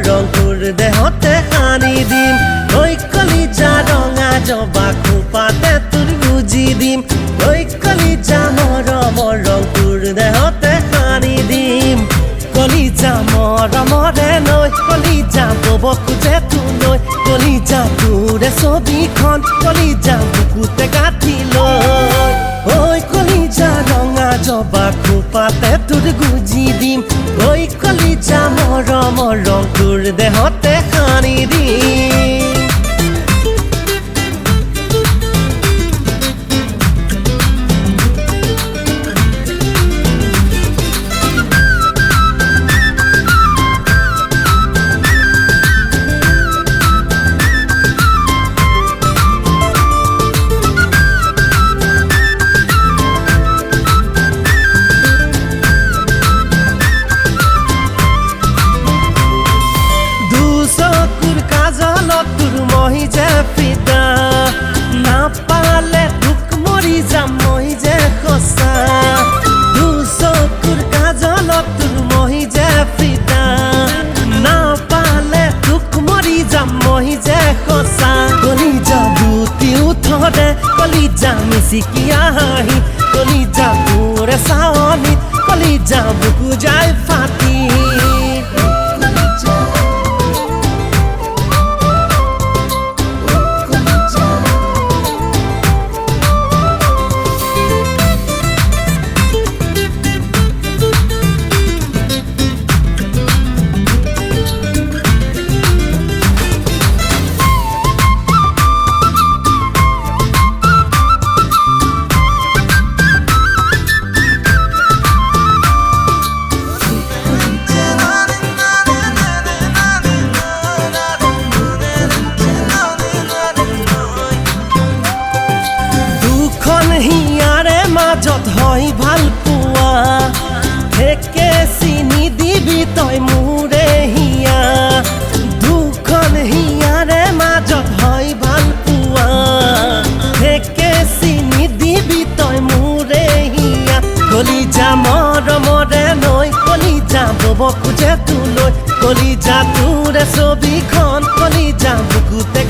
ৰংটোৰ দেহতে সানি দিম ঐ কলিজা ৰঙা জবা খোপাতে তোৰ গুজি দিম ঐ কলিজা মৰমৰ ৰংটোৰ দেহতে সানি দিম কলিজা মৰমৰে নৈ কলিজা বব খোজে তোলৈ কলিজা তোৰে ছবিখন কলিজা বুকুতে গাঁঠি লৈ ঐ কলিজা ৰঙা জবা খোপাতে তোৰ গুজি দিম ঐ কলিজা মৰমৰ ৰংটোৰ দেহতে সানি দিম তোৰ মহি যে ফিদা নাপালে দুখ মৰি যাম মই যে সঁচা দুচকুৰ কাজলত তোৰ মহি যে ফিদা নাপালে দুখ মৰি যাম মই যে সঁচা কলিজা বুটি উঠৰে কলিজা মিচিকিয়া হাঁহি কলিজা তোৰে চাৱনিত কলিজা বুকু যায় ফাটি মাজত হয় ভাল পোৱা থেকে চিনি দিবি তই মোৰে হিয়া দুখন হিয়াৰে মাজত হয় ভাল পোৱা থেকে চিনি দিবি তই মোৰে হিয়া কলিজা মৰমৰে নৈ কলিজা বব খোজে তোলৈ কলিজা তোৰে ছবিখন কলিজা বুকুতে